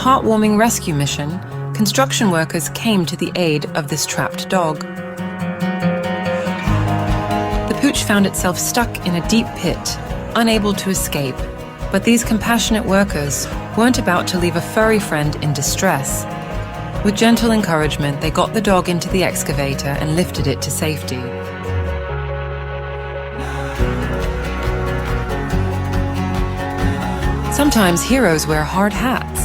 Heartwarming rescue mission, construction workers came to the aid of this trapped dog. The pooch found itself stuck in a deep pit, unable to escape, but these compassionate workers weren't about to leave a furry friend in distress. With gentle encouragement, they got the dog into the excavator and lifted it to safety. Sometimes heroes wear hard hats.